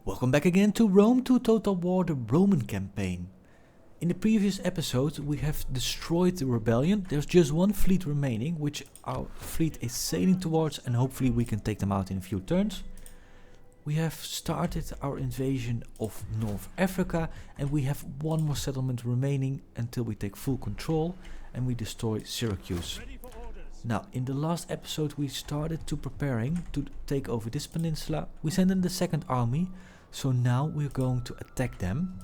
Welcome back again to Rome 2 Total War, the Roman campaign. In the previous episode we have destroyed the rebellion. There's just one fleet remaining, which our fleet is sailing towards, and hopefully we can take them out in a few turns. We have started our invasion of North Africa, and we have one more settlement remaining until we take full control and we destroy Syracuse. Now, in the last episode we started to preparing to take over this peninsula. We sent in the second army, so now we're going to attack them.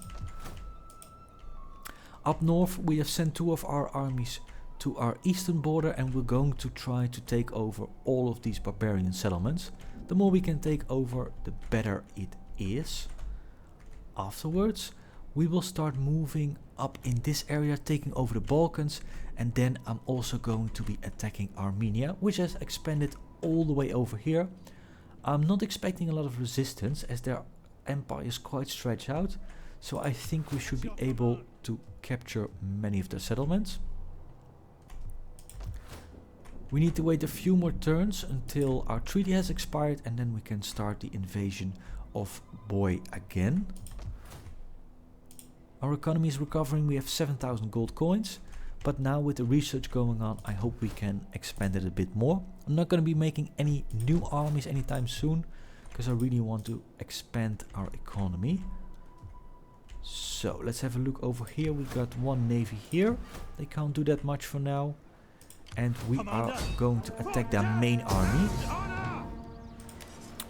Up north we have sent two of our armies to our eastern border, and we're going to try to take over all of these barbarian settlements. The more we can take over, the better it is. Afterwards, we will start moving up in this area, taking over the Balkans, and then I'm also going to be attacking Armenia, which has expanded all the way over here. I'm not expecting a lot of resistance as their empire is quite stretched out, so I think we should be able to capture many of the settlements. We need to wait a few more turns until our treaty has expired, and then we can start the invasion of Boy again. Our economy is recovering. We have 7,000 gold coins, but now with the research going on, I hope we can expand it a bit more. I'm not going to be making any new armies anytime soon, because I really want to expand our economy. So let's have a look over here. We got one navy here. They can't do that much for now. And we are going to attack their main army.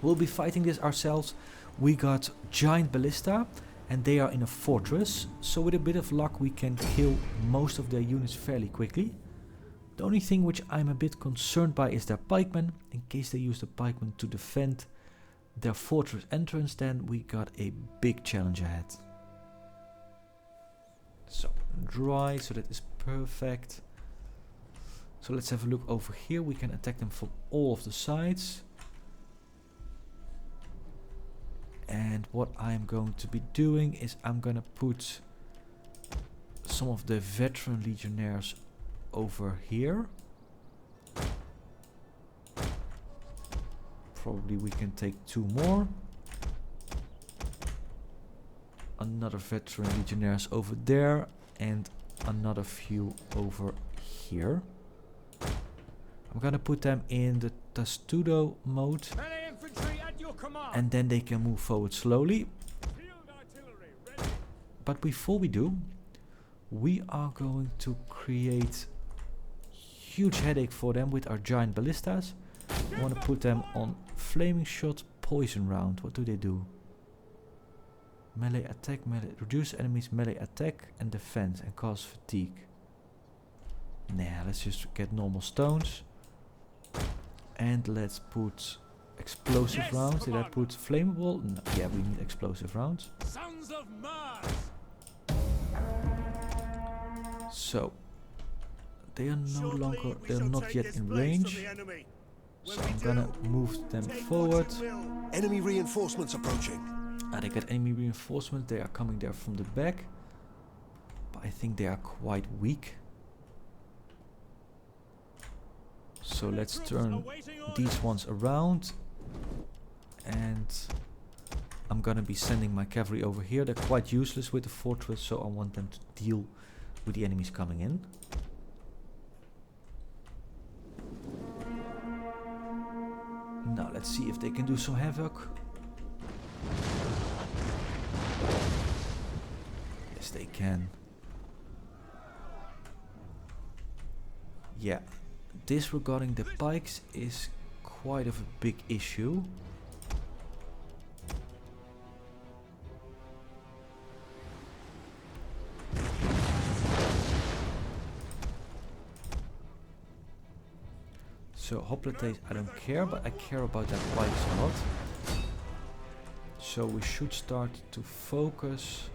We'll be fighting this ourselves. We got giant ballista, and they are in a fortress, so with a bit of luck we can kill most of their units fairly quickly. The only thing which I'm a bit concerned by is their pikemen. In case they use the pikemen to defend their fortress entrance, then we got a big challenge ahead. So dry, so that is perfect. So let's have a look over here. We can attack them from all of the sides. And what I'm going to be doing is I'm gonna put some of the veteran legionnaires over here. Probably we can take two more. Another veteran legionnaires over there, and another few over here. I'm gonna put them in the testudo mode, and then they can move forward slowly. But before we do, we are going to create huge headache for them with our giant ballistas. I want to put them on flaming shot, poison round. What do they do? Melee attack, melee reduce enemies melee attack and defense and cause fatigue. Nah, let's just get normal stones. And let's put explosive rounds. Did I put flammable? No. Yeah, we need explosive rounds. Sons of Mars. So they are no longer, they're not yet in range. So I'm gonna move them forward. Enemy reinforcements approaching. They got enemy reinforcements. They are coming there from the back, but I think they are quite weak. So let's turn these ones around, and I'm gonna be sending my cavalry over here. They're quite useless with the fortress, so I want them to deal with the enemies coming in. Now let's see if they can do some havoc. Yes, they can. Yeah. Disregarding the pikes is quite of a big issue. So hoplites I don't care, but I care about their pikes a lot. So we should start to focus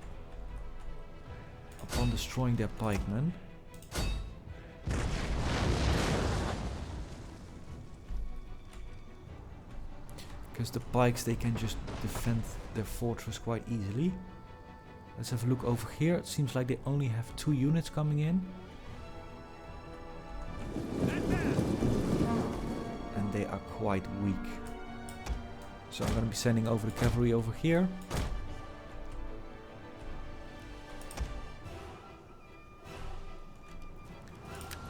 upon destroying their pikemen. Because the pikes, they can just defend their fortress quite easily. Let's have a look over here. It seems like they only have 2 units coming in. And they are quite weak. So I'm gonna be sending over the cavalry over here.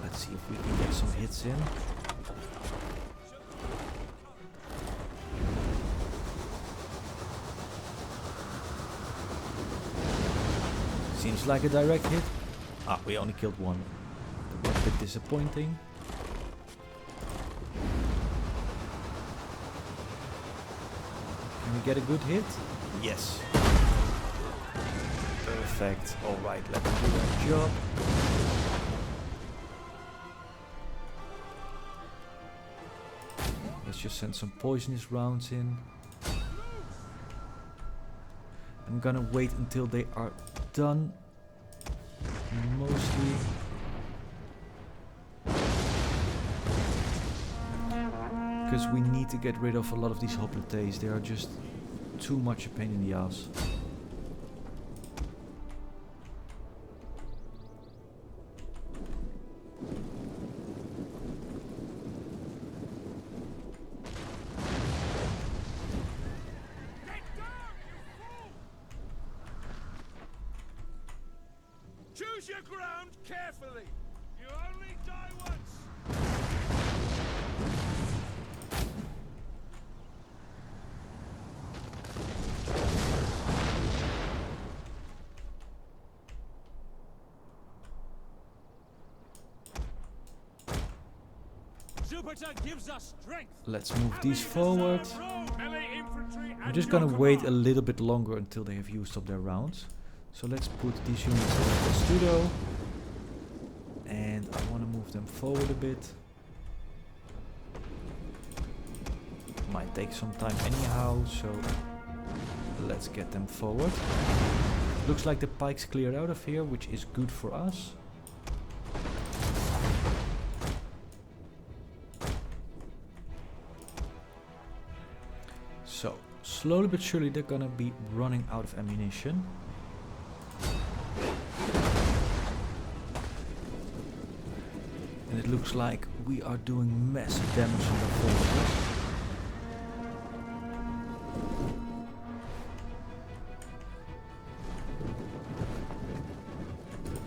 Let's see if we can get some hits in. Seems like a direct hit. Ah, we only killed one. That was a bit disappointing. Can we get a good hit? Yes. Perfect. Alright, let them do their job. Let's just send some poisonous rounds in. I'm gonna wait until they are done. Mostly. Because we need to get rid of a lot of these hoplites. They are just too much a pain in the ass. Choose your ground carefully. You only die once. Jupiter gives us strength. Let's move these forward. I'm just gonna wait a little bit longer until they have used up their rounds. So let's put these units in the studio. And I want to move them forward a bit. Might take some time anyhow, so let's get them forward. Looks like the pikes cleared out of here, which is good for us. So, slowly but surely they're gonna be running out of ammunition. And it looks like we are doing massive damage on the forces.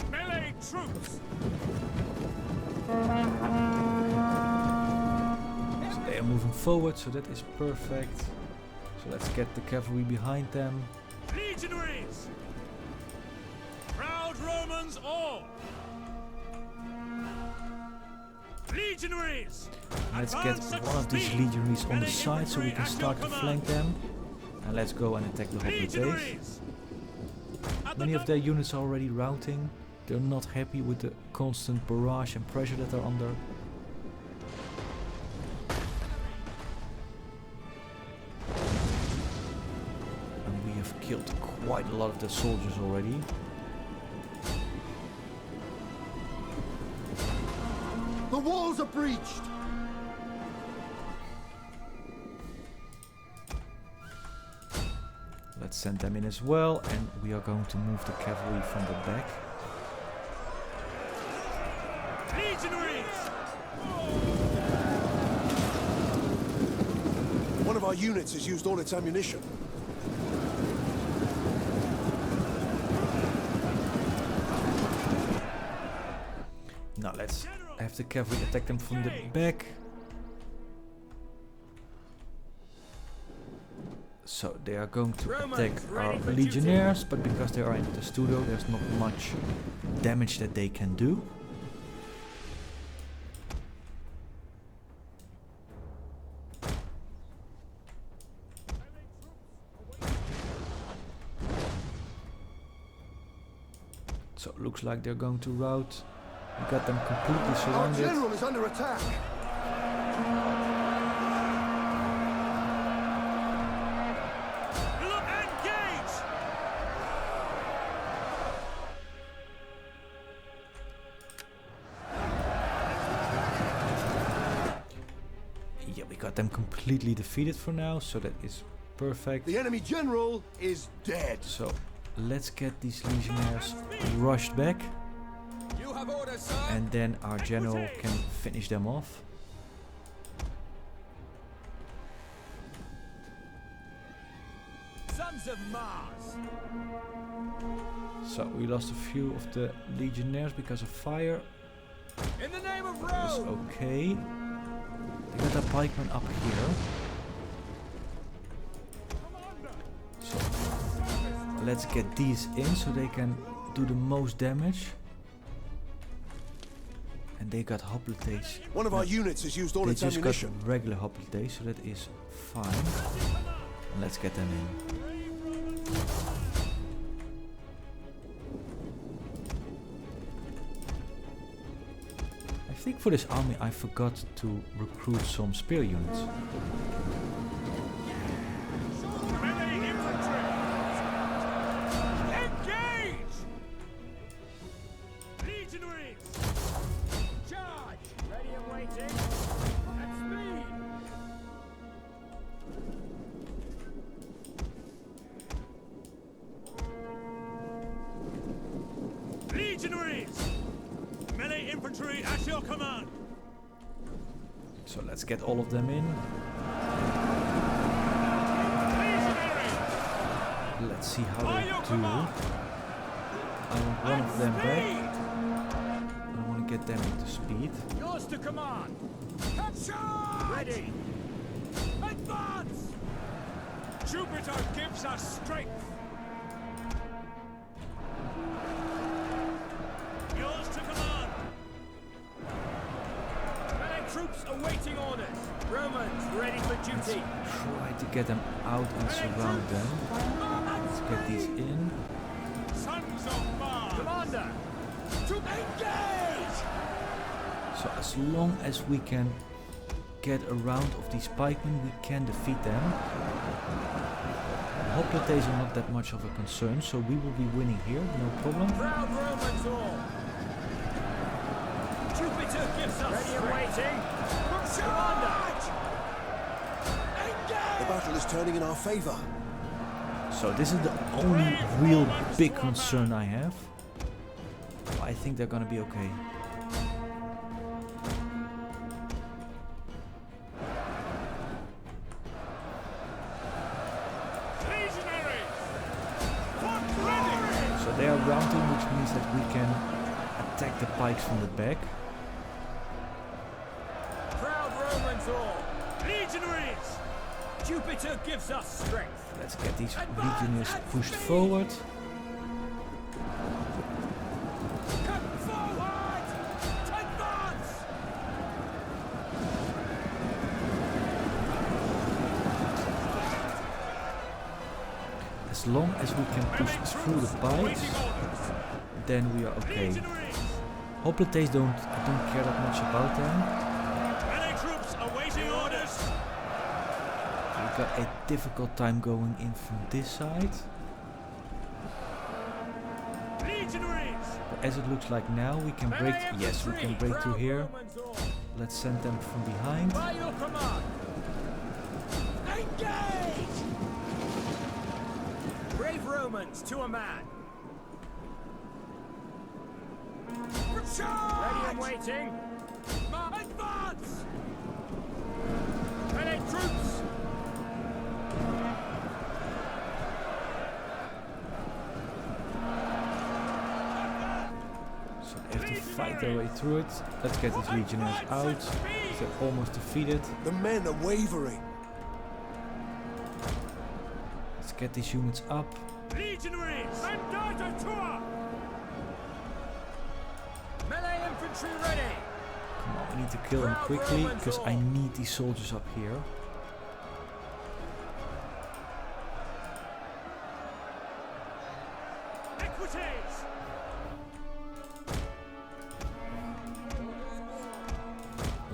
Melee troops. So they are moving forward, so that is perfect. So let's get the cavalry behind them. Legionaries. Proud Romans all. Legionaries! Let's get one of these legionaries on the side so we can start to flank them. And let's go and attack the hoplites. Many of their units are already routing. They're not happy with the constant barrage and pressure that they're under. And we have killed quite a lot of their soldiers already. The walls are breached! Let's send them in as well, and we are going to move the cavalry from the back. Legionaries! One of our units has used all its ammunition. Now let's have the cavalry attack them from the back. So they are going to attack our legionnaires, but because they are in the studio, there's not much damage that they can do. So it looks like they're going to rout. We got them completely Our surrounded. general is under attack. Engage! Yeah, we got them completely defeated for now, so that is perfect. The enemy general is dead. So let's get these legionnaires rushed back. You have orders, sir. And then our general can finish them off. Sons of Mars. So we lost a few of the legionnaires because of fire. In the name of That's Rome. okay. They got a pikeman up here. So let's get these in so they can do the most damage. And they got hoplites. One of our units has used all They its just got ammunition. regular hoplites, so that is fine. And let's get them in. I think for this army I forgot to recruit some spear units. Melee infantry. Engage. Legionaries. Charge. Ready and waiting. At speed. Legionaries. Melee infantry at your command. So let's get all of them in. Legionaries. Let's see how By they your do. command. I want one of them back. Speed. I want to get them into speed. Yours to command. Charge. Ready. Advance. Jupiter gives us strength. Yours to command. Melee troops awaiting orders. Romans ready for duty. Try to get them out and surround them. Let's get these in. Sons of Mars. Commander. To engage. So as long as we can get a round of these pikemen, we can defeat them. The hoplites are not that much of a concern, so we will be winning here, no problem. Proud Romans all. Jupiter gives us ready and waiting. Commander. Engage. The battle is turning in our favor. So this is the only real big concern I have. I think they're gonna be okay. Legionaries. Ready. So they are rounding, which means that we can attack the pikes from the back. Proud Romans all. Legionaries. Jupiter gives us strength. Let's get these legionnaires pushed forward. Come forward. Advance. As long as we can push through the pikes, Waiting orders. then we are okay. Legionaries. Hoplites I don't care that much about them. Melee troops awaiting orders. We got a difficult time going in from this side. Legionaries. But as it looks like now, we can break. Yes, we can break through here. Let's send them from behind. By your command. Engage. Brave Romans to a man. Ready and waiting. Advance. Melee troops. So they have to fight their way through it. Let's get these legionnaires out. They're almost defeated. The men are wavering. Let's get these units up. Legionaries. Mandata tour. Melee infantry ready. Come on, we need to kill them quickly because I need these soldiers up here. Equites.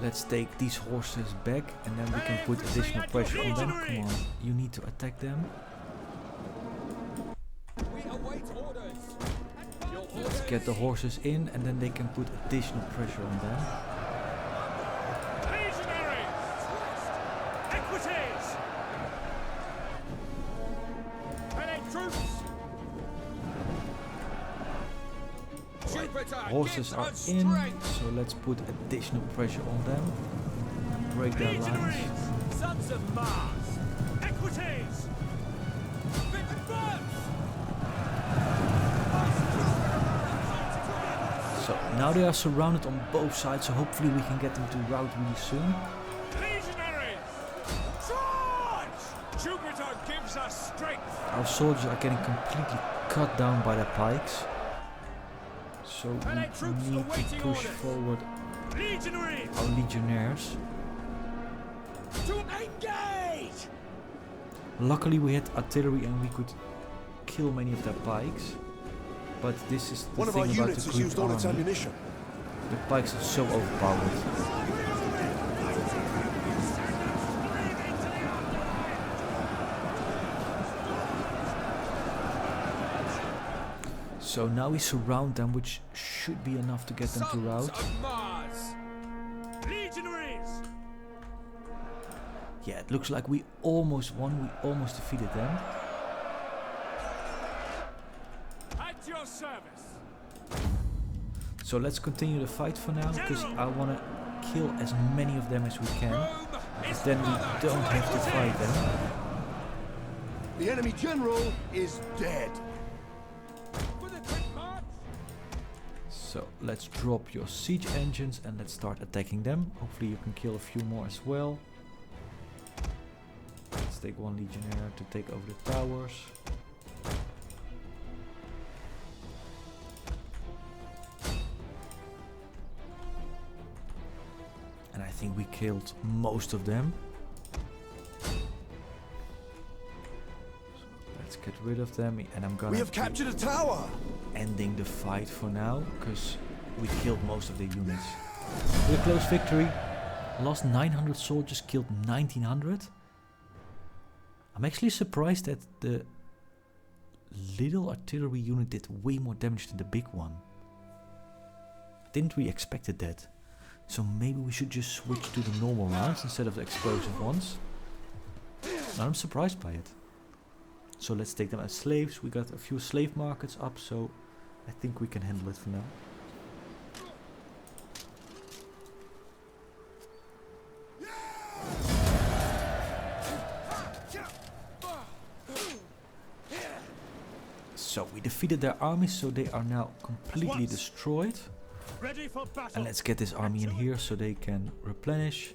Let's take these horses back and then we can put additional pressure on them. Come on, you need to attack them. We await orders. Let's get the horses in and then they can put additional pressure on them. Legionaries. Equites. Melee troops. Jupiter Horses gives are us in, strength. so let's put additional pressure on them. Break their lines. Legionaries. Sons of Mars. Equites. Now they are surrounded on both sides, so hopefully we can get them to rout really soon. Legionaries! Charge! Jupiter gives us strength! Our soldiers are getting completely cut down by their pikes. So Allied we troops need to awaiting push orders. forward Legionaries! our legionnaires. To engage! Luckily we had artillery and we could kill many of their pikes. But this is the One of our thing about units the has used Greek all its army. ammunition. The pikes are so overpowered. So now we surround them, which should be enough to get them to rout. Sons of Mars! Legionaries! Yeah, it looks like we almost won, we almost defeated them. At your service! So let's continue the fight for now, because I want to kill as many of them as we can. Rome is Then we mother don't have to fight them. The enemy general is dead. With a quick march! So let's drop your siege engines and let's start attacking them. Hopefully you can kill a few more as well. Let's take one legionnaire to take over the towers. And I think we killed most of them. So let's get rid of them, and I'm gonna We have captured a tower. ending the fight for now, because we killed most of the units. With a close victory, lost 900 soldiers, killed 1900. I'm actually surprised that the little artillery unit did way more damage than the big one. Didn't really expected that. So maybe we should just switch to the normal rounds instead of the explosive ones. And I'm surprised by it. So let's take them as slaves. We got a few slave markets up, so I think we can handle it for now. So we defeated their armies, so they are now completely destroyed. Ready for battle! And let's get this army in here so they can replenish.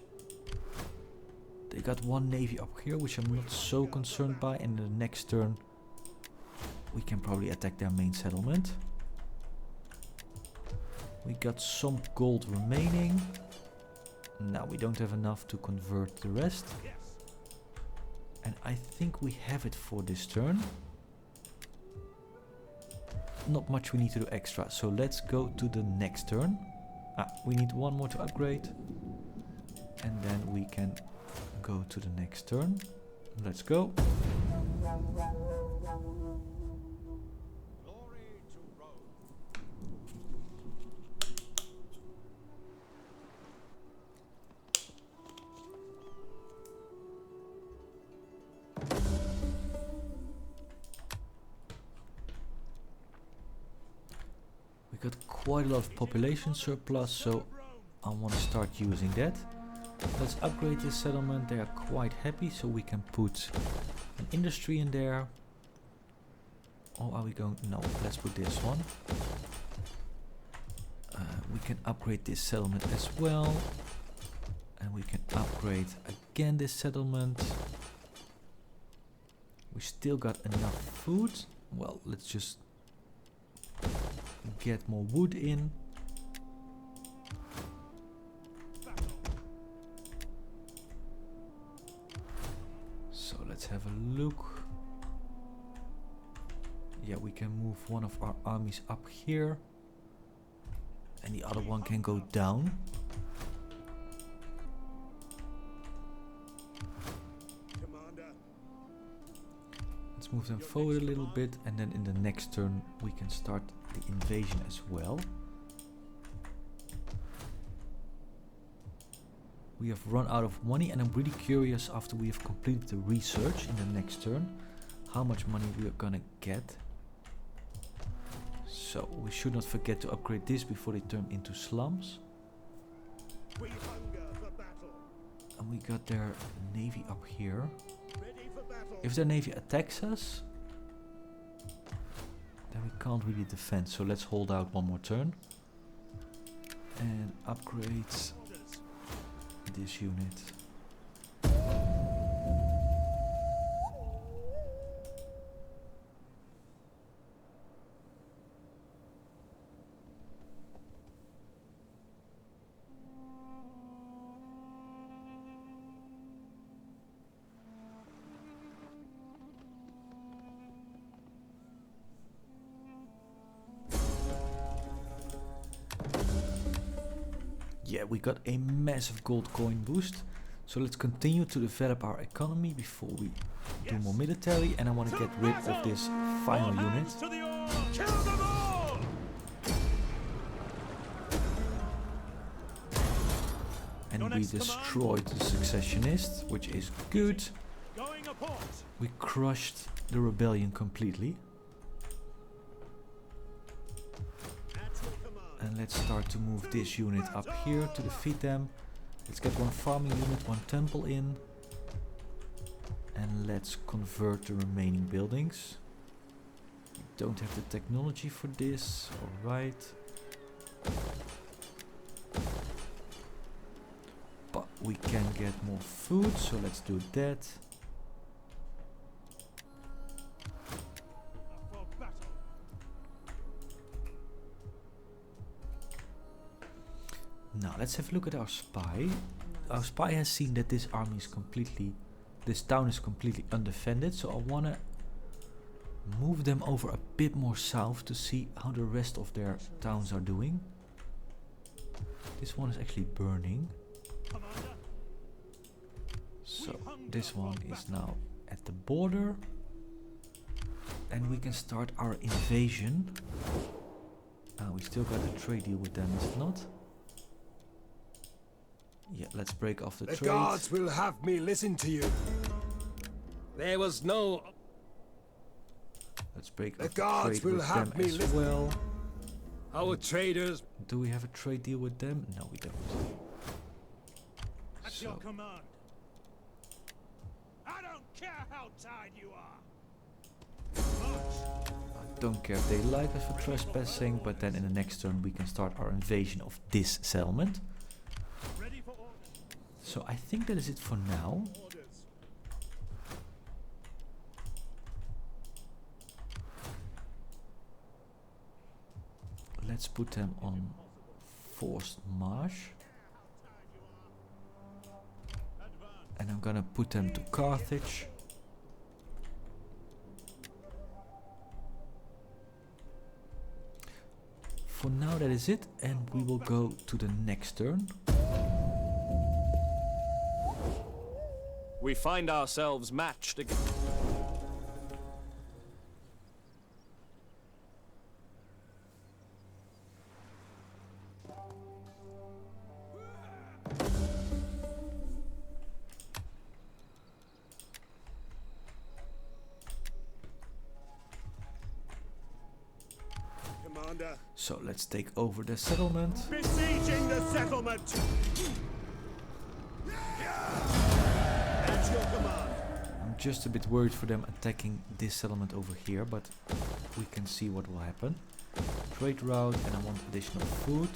They got one navy up here, which I'm not so concerned by. And in the next turn, we can probably attack their main settlement. We got some gold remaining. Now we don't have enough to convert the rest. Yes. And I think we have it for this turn. Not much we need to do extra, so let's go to the next turn. We need one more to upgrade. And then we can go to the next turn. Let's go. Glory to Rome! We got quite a lot of population surplus, so I want to start using that. Let's upgrade this settlement. They are quite happy, so we can put an industry in there. Or are we going? No, let's put this one. We can upgrade this settlement as well. And we can upgrade again this settlement. We still got enough food. Well, let's just get more wood in. So let's have a look. Yeah, we can move one of our armies up here. And the other one can go down. Commander! Let's move them forward a little bit, and then in the next turn we can start the invasion as well. We have run out of money, and I'm really curious after we have completed the research in the next turn how much money we are gonna get. So we should not forget to upgrade this before they turn into slums. We hunger for battle! And we got their navy up here. Ready for battle! If their navy attacks us, then we can't really defend, so let's hold out one more turn. And upgrades this unit. Yeah, we got a massive gold coin boost. So let's continue to develop our economy before we do more military. And I want to get rid of this final unit. Kill them all! And we destroyed the successionists, which is good. Going a port. We crushed the rebellion completely. And let's start to move this unit up here to defeat them. Let's get one farming unit, one temple in. And let's convert the remaining buildings. We don't have the technology for this, alright. But we can get more food, so let's do that. For battle. Now let's have a look at our spy. Our spy has seen that this army is this town is completely undefended, so I wanna move them over a bit more south to see how the rest of their towns are doing. This one is actually burning. Commander. So this one is now at the border. And we can start our invasion. We still got a trade deal with them, is it not? Yeah, let's break off the The trade. guards will have me listen to you. There was no... Let's break The off the guards trade will with have them me as listen. well. Our traders... Do we have a trade deal with them? No, we don't. At your command. I don't care how tired you are. March. I don't care if they like us for trespassing, but then in the next turn we can start our invasion of this settlement. Ready for orders. So I think that is it for now. Orders. Let's put them on forced march. And I'm gonna put them to Carthage. For now that is it, and we will go to the next turn. We find ourselves matched again. Commander. So let's take over the settlement. Besieging the settlement. At your command. I'm just a bit worried for them attacking this settlement over here, but we can see what will happen. Trade route, and I want additional food.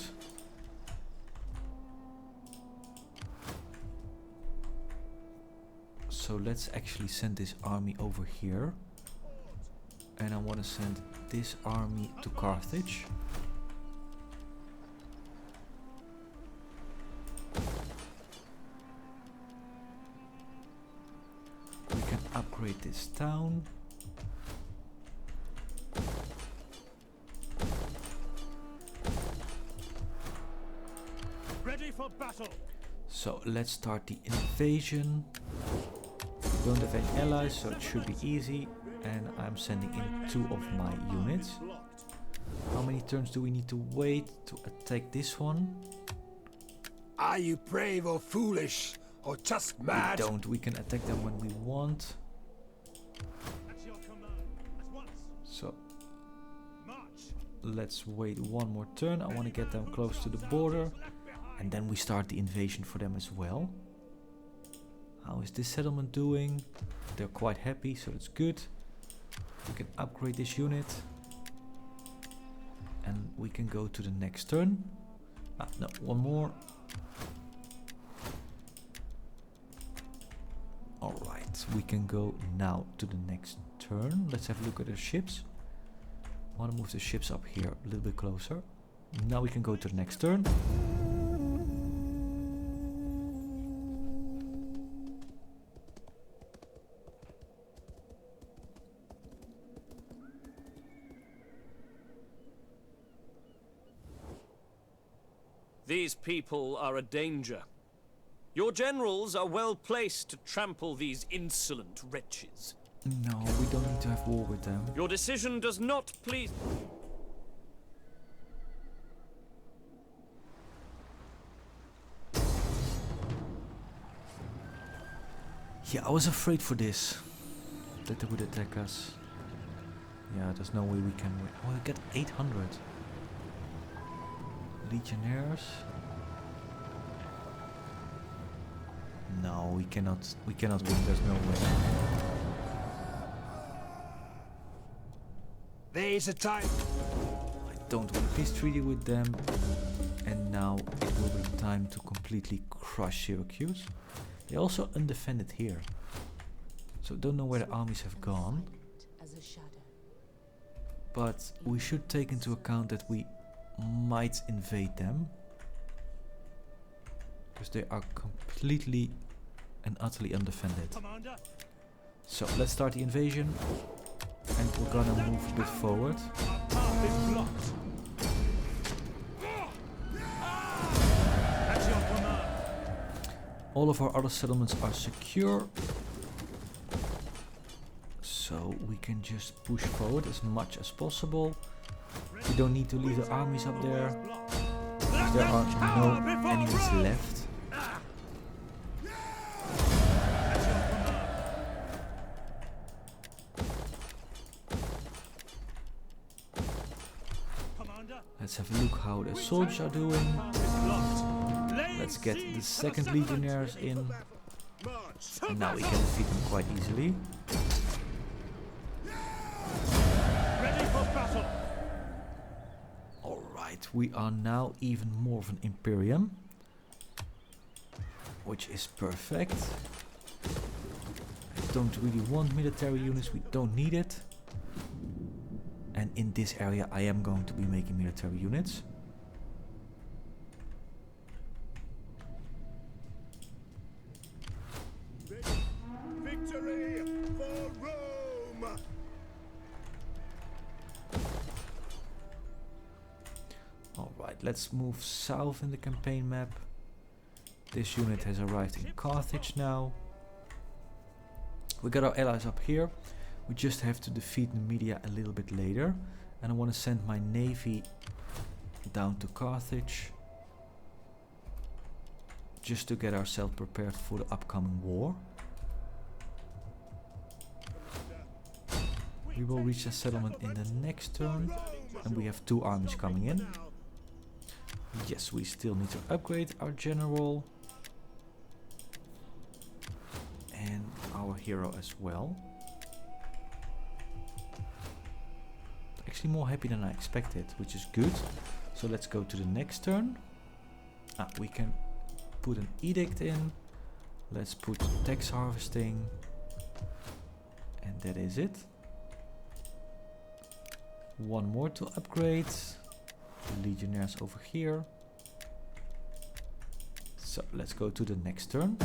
So let's actually send this army over here. And I want to send this army to Carthage. We can upgrade this town. Ready for battle. So let's start the invasion. We don't have any allies, so it should be easy. And I'm sending in 2 of my units. Blocked. How many turns do we need to wait to attack this one? Are you brave or foolish or just mad? We don't. We can attack them when we want. At your command. At once. So March. let's wait one more turn. I want to get them close to the border. And then we start the invasion for them as well. How is this settlement doing? They're quite happy, so it's good. We can upgrade this unit. And we can go to the next turn. Ah, no, one more. Alright, we can go now to the next turn. Let's have a look at the ships. I want to move the ships up here a little bit closer. Now we can go to the next turn. These people are a danger. Your generals are well placed to trample these insolent wretches. No, we don't need to have war with them. Your decision does not please... Yeah, I was afraid for this. That they would attack us. Yeah, there's no way we can win. Oh, I get 800. Legionnaires. No, we cannot win, there's no way. There is a time. I don't want a peace treaty with them. And now it will be time to completely crush Syracuse. They're also undefended here. So don't know where the armies have gone. But we should take into account that we might invade them. Because they are completely and utterly undefended. Commander, So let's start the invasion. And we're gonna move a bit forward. our path is blocked. At your command. All of our other settlements are secure. So we can just push forward as much as possible. We don't need to leave the armies up there. Because there are no enemies left. Let's have a look how the soldiers are doing. Let's get the second legionnaires in. And now we can defeat them quite easily. Ready for battle. Alright, we are now even more of an Imperium. Which is perfect. I don't really want military units, we don't need it. And in this area I am going to be making military units. Victory for Rome! Alright, let's move south in the campaign map. This unit has arrived in Carthage now. We got our allies up here. We just have to defeat Numidia a little bit later. And I want to send my navy down to Carthage. Just to get ourselves prepared for the upcoming war. We will reach the settlement in the next turn. And we have 2 armies coming in. Yes, we still need to upgrade our general. And our hero as well. Actually more happy than I expected, which is good. So let's go to the next turn. We can put an edict in. Let's put tax harvesting. And that is it. One more to upgrade. The legionnaires over here. So let's go to the next turn.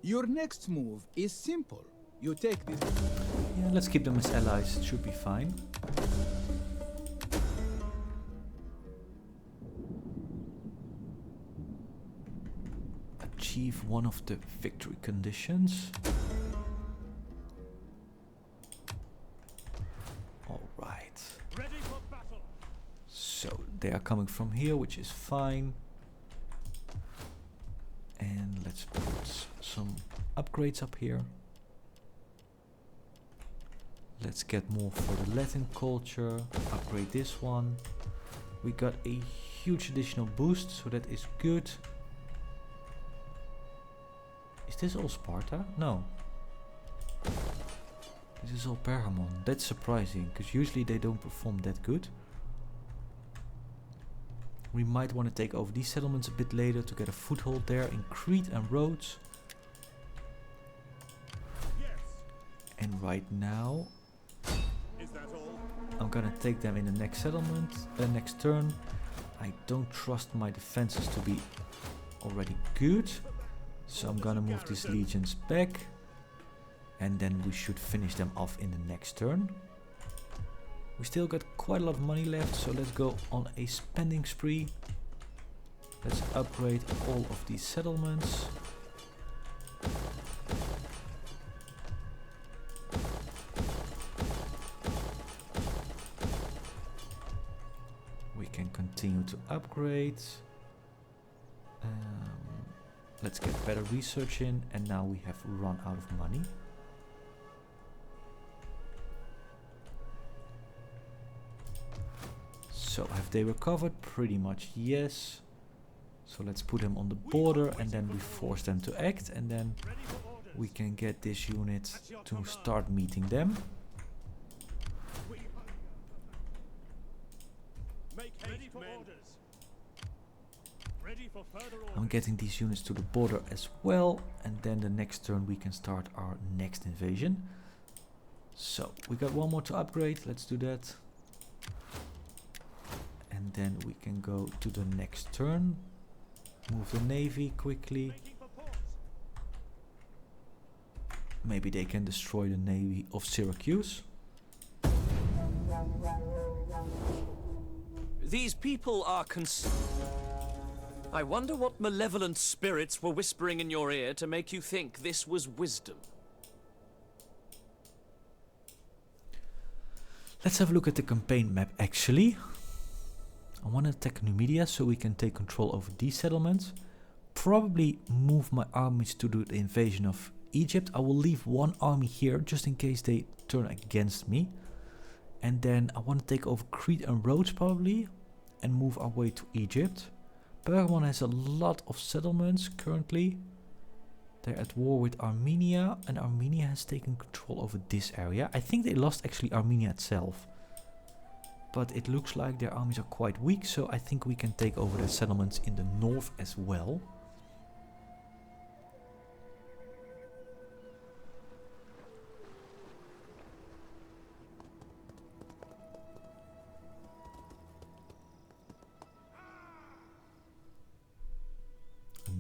Your next move is simple. You take this. Yeah, let's keep them as allies, it should be fine. Achieve one of the victory conditions. Alright. Ready for battle. So they are coming from here, which is fine. And let's put some upgrades up here. Let's get more for the Latin culture. Upgrade this one. We got a huge additional boost, so that is good. Is this all Sparta? No. This is all Pergamon. That's surprising, because usually they don't perform that good. We might want to take over these settlements a bit later to get a foothold there in Crete and Rhodes. And right now, I'm gonna take them in the next settlement, next turn. I don't trust my defenses to be already good, so I'm gonna move these legions back, and then we should finish them off in the next turn. We still got quite a lot of money left, so let's go on a spending spree. Let's upgrade all of these settlements. We can continue to upgrade. Let's get better research in, and now we have run out of money. So have they recovered? Pretty much yes. So let's put them on the border, and then we force them to act, and then we can get this unit to start meeting them. I'm getting these units to the border as well, and then the next turn we can start our next invasion. So we got one more to upgrade, let's do that. And then we can go to the next turn. Move the navy quickly. Maybe they can destroy the navy of Syracuse. These people are I wonder what malevolent spirits were whispering in your ear to make you think this was wisdom. Let's have a look at the campaign map actually. I want to attack Numidia so we can take control over these settlements. Probably move my armies to do the invasion of Egypt. I will leave one army here just in case they turn against me. And then I want to take over Crete and Rhodes probably and move our way to Egypt. Pergamon has a lot of settlements currently. They're at war with Armenia, and Armenia has taken control over this area. I think they lost actually Armenia itself. But it looks like their armies are quite weak, so I think we can take over their settlements in the north as well.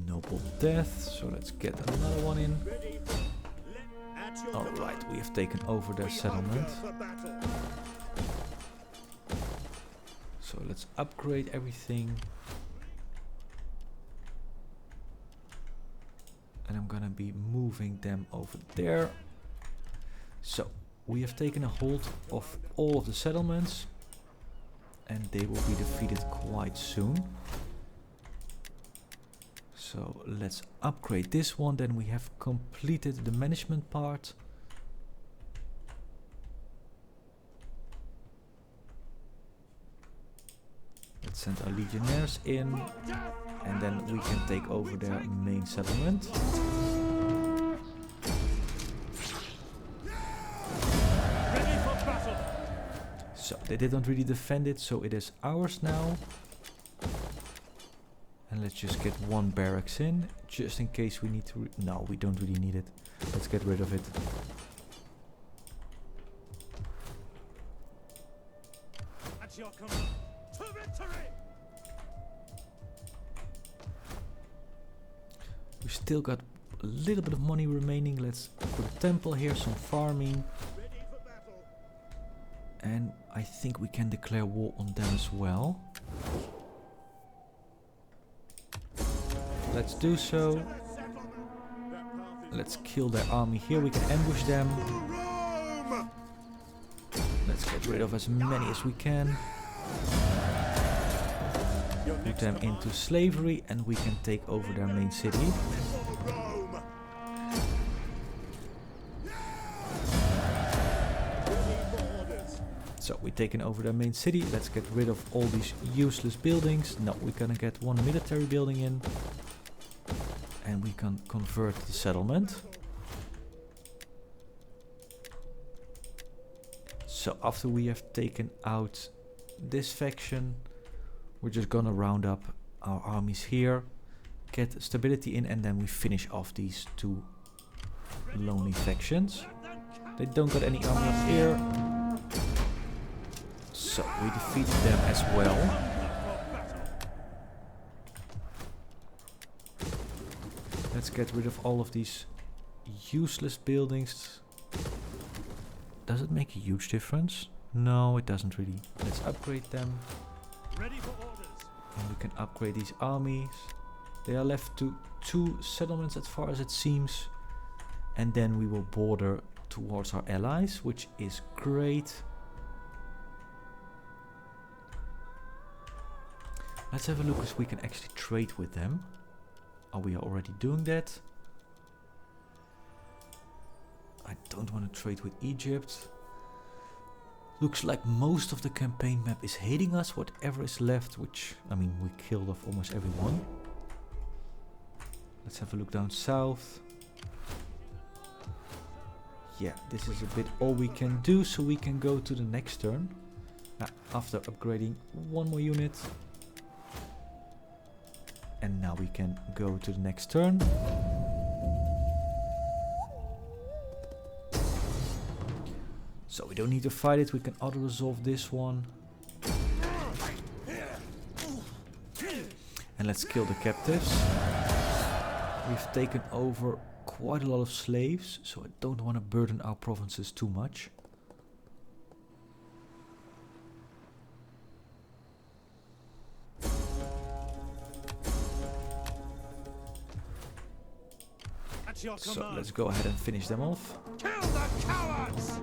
Noble death, so let's get another one in. Alright, we have taken over their settlement. So let's upgrade everything. And I'm gonna be moving them over there. So we have taken a hold of all of the settlements, and they will be defeated quite soon. So let's upgrade this one, then we have completed the management part. Let's send our legionnaires in, and then we can take over their main settlement. So they didn't really defend it, so it is ours now. And let's just get one barracks in, just in case we need to... No, we don't really need it. Let's get rid of it. At your command. To victory! We still got a little bit of money remaining. Let's put a temple here, some farming. Ready for battle. And I think we can declare war on them as well. Let's do so. Let's kill their army here. We can ambush them. Let's get rid of as many as we can. put them into slavery, and we can take over their main city. So we've taken over their main city. Let's get rid of all these useless buildings. Now we're gonna get one military building in, and we can convert the settlement. So after we have taken out this faction, we're just gonna round up our armies here, get stability in, and then we finish off these two lonely factions. They don't got any army up here, so we defeat them as well. Let's get rid of all of these useless buildings. Does it make a huge difference? No, it doesn't really. Let's upgrade them. Ready for orders. And we can upgrade these armies. They are left to 2 settlements as far as it seems. And then we will border towards our allies, which is great. Let's have a look if we can actually trade with them. Are we already doing that? I don't want to trade with Egypt. Looks like most of the campaign map is hating us, whatever is left, which, I mean, we killed off almost everyone. Let's have a look down south. Yeah, this is a bit all we can do, so we can go to the next turn. Now, after upgrading one more unit. And now we can go to the next turn. So we don't need to fight it, we can auto-resolve this one. And let's kill the captives. We've taken over quite a lot of slaves, so I don't want to burden our provinces too much. So let's go ahead and finish them off. Kill the cowards!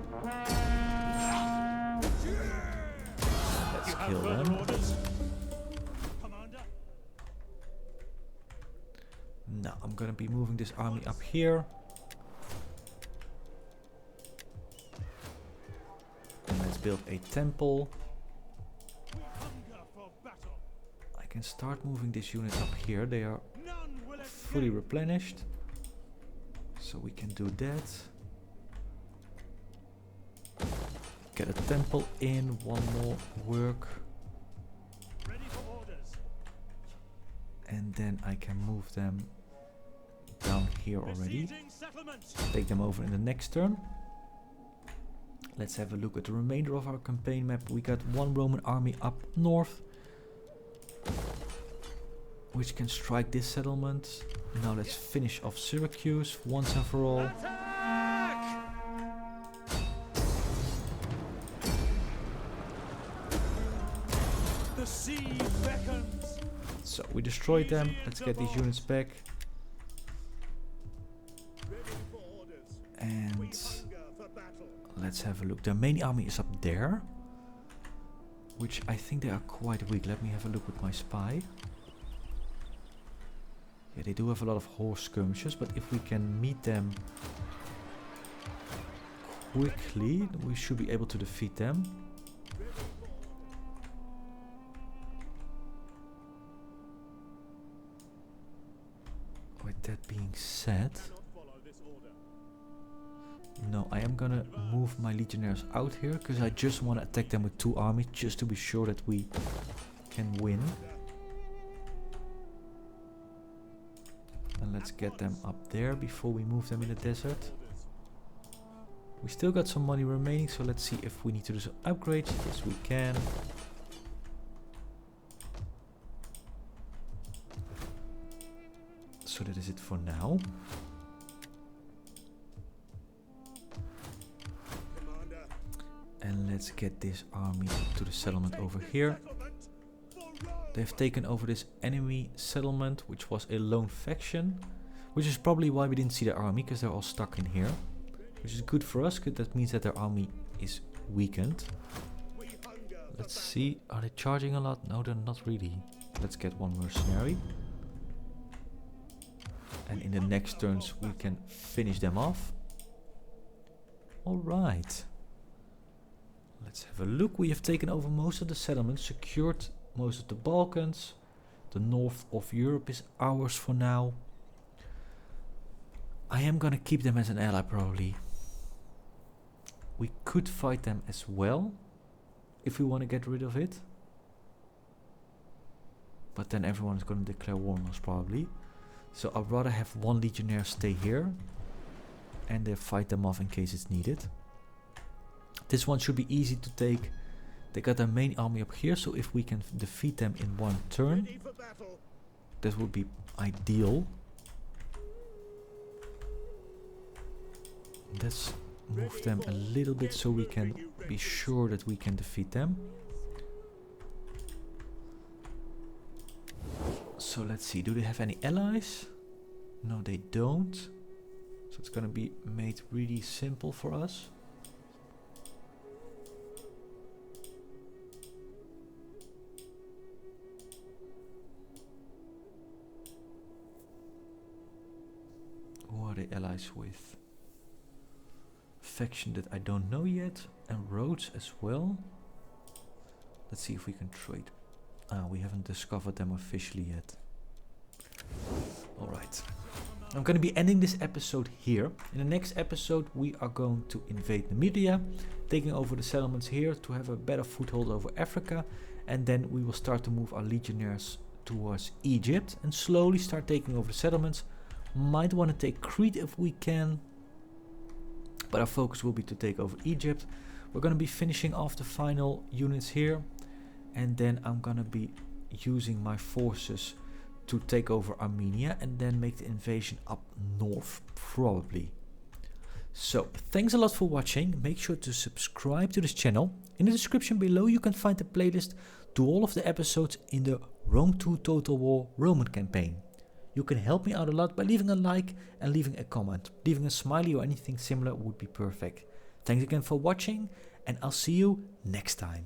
Let's kill them. Now I'm gonna be moving this army up here. And let's build a temple. I can start moving this unit up here. They are fully replenished. So we can do that. Get a temple in, one more work. Ready for orders. And then I can move them down here already. Take them over in the next turn. Let's have a look at the remainder of our campaign map. We got one Roman army up north, which can strike this settlement. Now let's finish off Syracuse once and for all. Attack! The sea beckons. So we destroyed them. Let's get these units back. And let's have a look. Their main army is up there, which I think they are quite weak. Let me have a look with my spy. Yeah, they do have a lot of horse skirmishes, but if we can meet them quickly, we should be able to defeat them. With that being said, no, I am gonna move my legionnaires out here, because I just want to attack them with 2 armies, just to be sure that we can win. And let's get them up there before we move them in the desert. We still got some money remaining, so let's see if we need to do some upgrades. Yes, we can. So that is it for now. And let's get this army to the settlement over here. They've taken over this enemy settlement, which was a lone faction, which is probably why we didn't see their army, because they're all stuck in here, which is good for us, because that means that their army is weakened. Let's see, are they charging a lot? No, they're not really. Let's get one mercenary. And in the next turns we can finish them off. Alright. Let's have a look. We have taken over most of the settlements, secured most of the Balkans. The north of Europe is ours for now. I am gonna keep them as an ally probably. We could fight them as well, if we want to get rid of it. But then everyone is gonna declare war on us probably. So I'd rather have one legionnaire stay here and then fight them off in case it's needed. This one should be easy to take. They got their main army up here, so if we can defeat them in one turn, that would be ideal. Let's move them a little bit so we can be sure that we can defeat them. So let's see, do they have any allies? No, they don't. So it's gonna be made really simple for us. Who are they allies with? Faction that I don't know yet, and roads as well. Let's see if we can trade. We haven't discovered them officially yet. Alright. I'm going to be ending this episode here. In the next episode we are going to invade Namibia, taking over the settlements here to have a better foothold over Africa, and then we will start to move our legionnaires towards Egypt and slowly start taking over the settlements. Might want to take Crete if we can, but our focus will be to take over Egypt. We're going to be finishing off the final units here, and then I'm going to be using my forces to take over Armenia and then make the invasion up north probably. So thanks a lot for watching. Make sure to subscribe to this channel. In the description below you can find the playlist to all of the episodes in the Rome 2 Total War Roman campaign. You can help me out a lot by leaving a like and leaving a comment. Leaving a smiley or anything similar would be perfect. Thanks again for watching, and I'll see you next time.